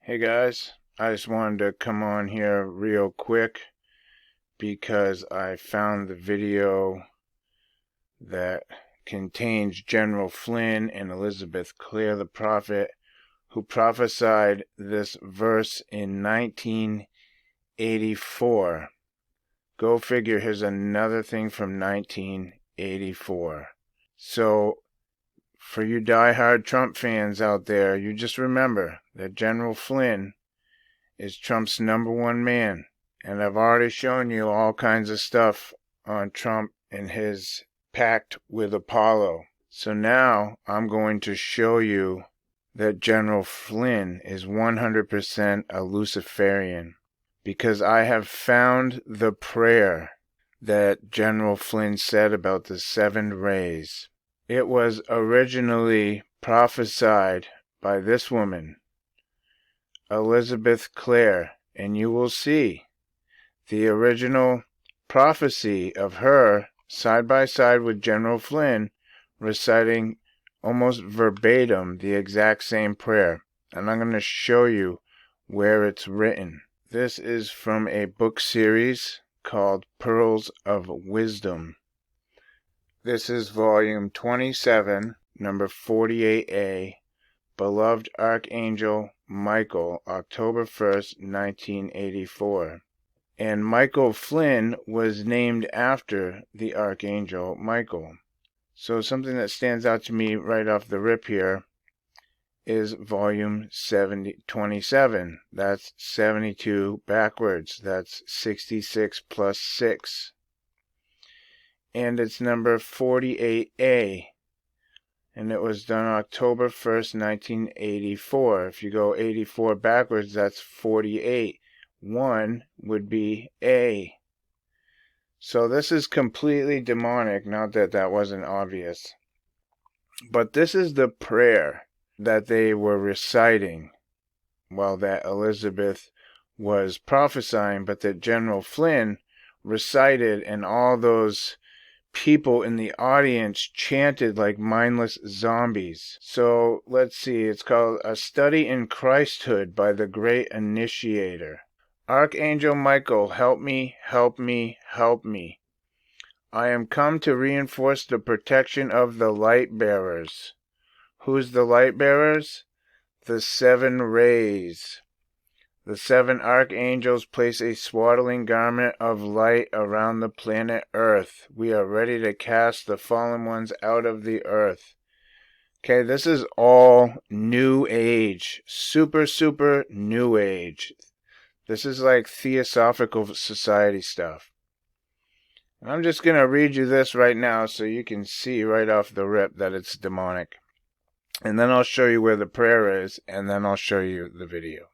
Hey guys, I just wanted to come on here real quick because I found the video that contains General Flynn and Elizabeth Clare the prophet who prophesied this verse in 1984. Go figure, here's another thing from 1984. So, for you diehard Trump fans out there, you just remember that General Flynn is Trump's #1 man. And I've already shown you all kinds of stuff on Trump and his pact with Apollo. So now I'm going to show you that General Flynn is 100% a Luciferian, because I have found the prayer that General Flynn said about the 7 rays. It was originally prophesied by this woman, Elizabeth Clare, and you will see the original prophecy of her side by side with General Flynn reciting almost verbatim the exact same prayer. And I'm going to show you where it's written. This is from a book series called Pearls of Wisdom. This is volume 27, number 48A, Beloved Archangel Michael, October 1st, 1984. And Michael Flynn was named after the Archangel Michael. So something that stands out to me right off the rip here is volume 27. That's 72 backwards. That's 66 plus 6. And it's number 48A. And it was done October 1st, 1984. If you go 84 backwards, that's 48. 1 would be A. So this is completely demonic, not that that wasn't obvious. But this is the prayer that they were reciting while that Elizabeth was prophesying, but that General Flynn recited, and all those people in the audience chanted like mindless zombies. So let's see, it's called A Study in Christhood by the Great Initiator. Archangel Michael, help me, help me, help me. I am come to reinforce the protection of the light bearers. Who's the light bearers? The 7 rays. The 7 archangels place a swaddling garment of light around the planet Earth. We are ready to cast the fallen ones out of the earth. Okay, this is all New Age. Super New Age. This is like Theosophical Society stuff. And I'm just going to read you this right now so you can see right off the rip that it's demonic. And then I'll show you where the prayer is, and then I'll show you the video.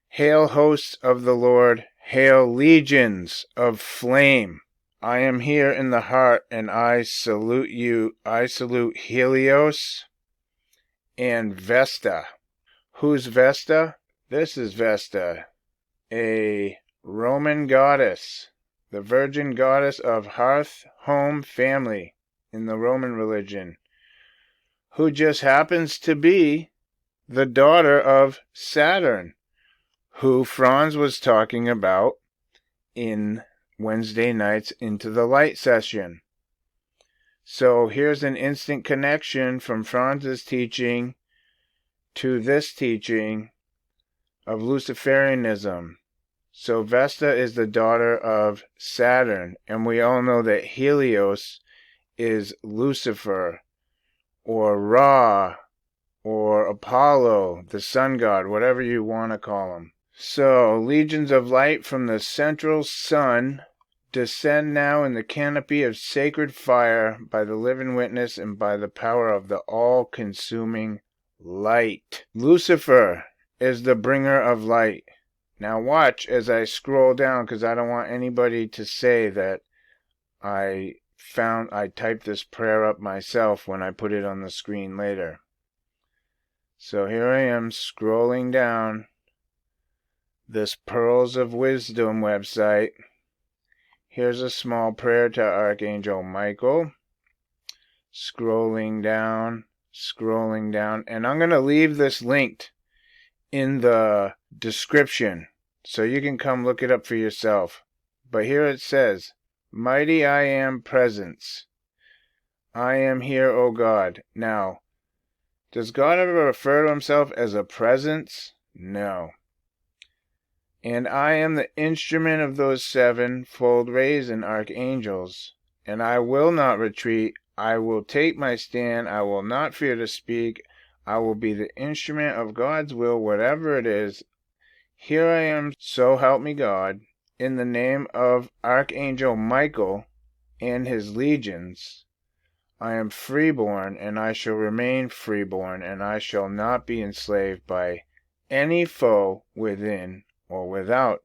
Hail, hosts of the Lord, hail, legions of flame. I am here in the heart, and I salute you. I salute Helios and Vesta. Who's Vesta? This is Vesta, a Roman goddess, the virgin goddess of hearth, home, family in the Roman religion, who just happens to be the daughter of Saturn, who Franz was talking about in Wednesday night's Into the Light session. So here's an instant connection from Franz's teaching to this teaching of Luciferianism. So Vesta is the daughter of Saturn, and we all know that Helios is Lucifer, or Ra, or Apollo, the sun god, whatever you want to call him. So, legions of light from the central sun descend now in the canopy of sacred fire by the living witness and by the power of the all-consuming light. Lucifer is the bringer of light. Now watch as I scroll down, because I don't want anybody to say that I typed this prayer up myself when I put it on the screen later. So here I am scrolling down this Pearls of Wisdom website. Here's a small prayer to Archangel Michael. Scrolling down, and I'm going to leave this linked in the description, so you can come look it up for yourself. But here it says, Mighty I Am Presence. I am here, O God. Now, does God ever refer to himself as a presence? No. And I am the instrument of those sevenfold rays and archangels, and I will not retreat. I will take my stand. I will not fear to speak. I will be the instrument of God's will, whatever it is. Here I am, so help me God, in the name of Archangel Michael and his legions. I am freeborn, and I shall remain freeborn, and I shall not be enslaved by any foe within or without.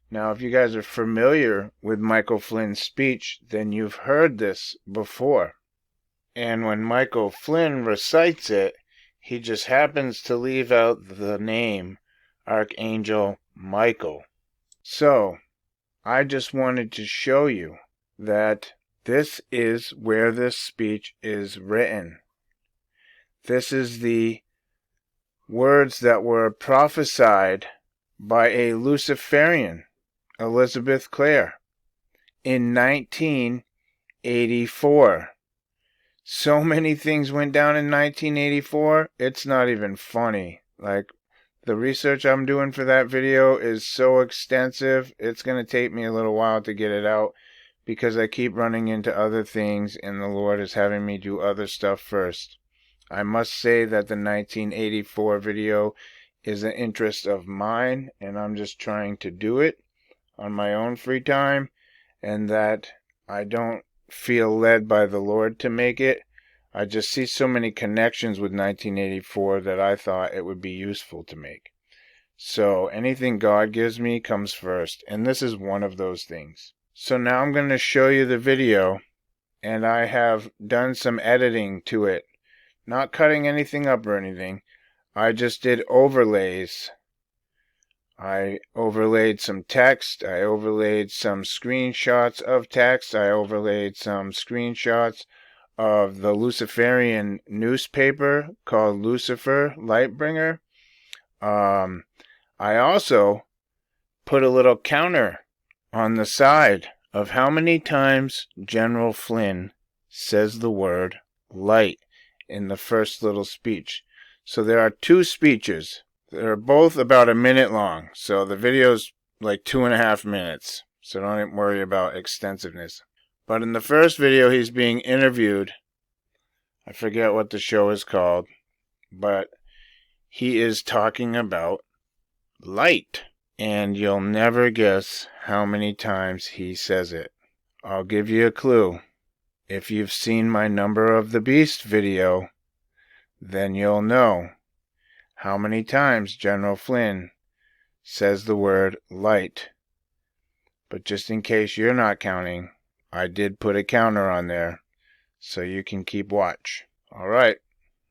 Now, if you guys are familiar with Michael Flynn's speech, then you've heard this before. And when Michael Flynn recites it, he just happens to leave out the name Archangel Michael. So, I just wanted to show you that this is where this speech is written. This is the words that were prophesied by a Luciferian, Elizabeth Clare, in 1984. So many things went down in 1984, it's not even funny. Like, the research I'm doing for that video is so extensive, it's going to take me a little while to get it out, because I keep running into other things, and the Lord is having me do other stuff first. I must say that the 1984 video is an interest of mine, and I'm just trying to do it on my own free time, and that I don't feel led by the Lord to make it. I just see so many connections with 1984 that I thought it would be useful to make. So anything God gives me comes first, and this is one of those things. So now I'm going to show you the video, and I have done some editing to it. Not cutting anything up or anything. I just did overlays. I overlaid some text. I overlaid some screenshots of text. I overlaid some screenshots of the Luciferian newspaper called Lucifer Lightbringer. I also put a little counter on the side of how many times General Flynn says the word light in the first little speech. So there are two speeches. They're both about a minute long. So the video's like 2.5 minutes. So don't worry about extensiveness. But in the first video, he's being interviewed. I forget what the show is called. But he is talking about light. And you'll never guess how many times he says it. I'll give you a clue. If you've seen my Number of the Beast video, then you'll know how many times General Flynn says the word light. But just in case you're not counting, I did put a counter on there so you can keep watch. All right,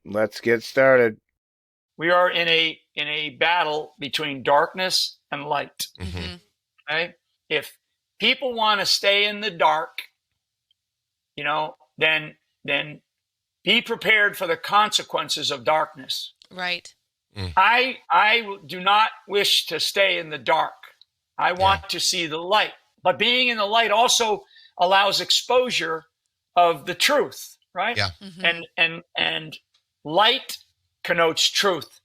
let's get started. We are in a battle between darkness and light. Mm-hmm. Okay? If people want to stay in the dark, then be prepared for the consequences of darkness. Right. Mm. I do not wish to stay in the dark. I want to see the light. But being in the light also allows exposure of the truth, right? Yeah. Mm-hmm. And light connotes truth.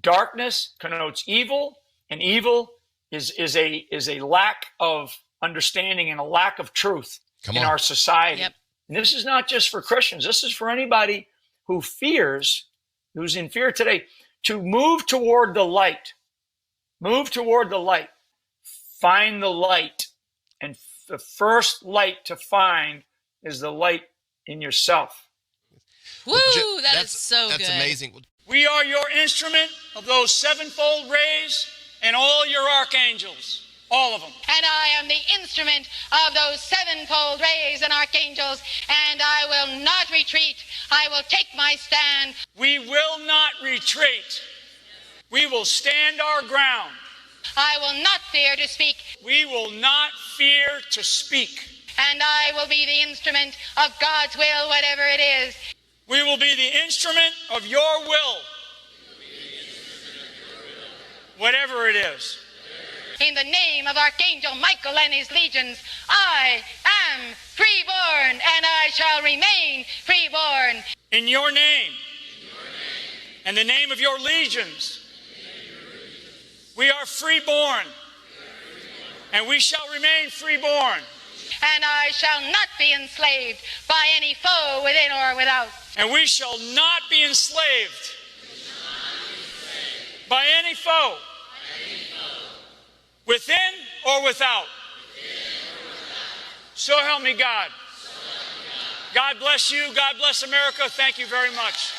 Darkness connotes evil, and evil is a lack of understanding and a lack of truth in our society. Yep. And this is not just for Christians. This is for anybody who fears, who's in fear today, to move toward the light. Move toward the light. Find the light. And the first light to find is the light in yourself. Woo! That's so good. That's amazing. We are your instrument of those sevenfold rays and all your archangels. All of them. And I am the instrument of those sevenfold rays and archangels, and I will not retreat. I will take my stand. We will not retreat. We will stand our ground. I will not fear to speak. We will not fear to speak. And I will be the instrument of God's will, whatever it is. We will be the instrument of your will. whatever it is. In the name of Archangel Michael and his legions, I am freeborn, and I shall remain freeborn. In your name, and the name of your legions, we are freeborn, and we shall remain freeborn. And I shall not be enslaved by any foe within or without. And we shall not be enslaved by any foe, within or without. So help me God. God bless you. God bless America. Thank you very much.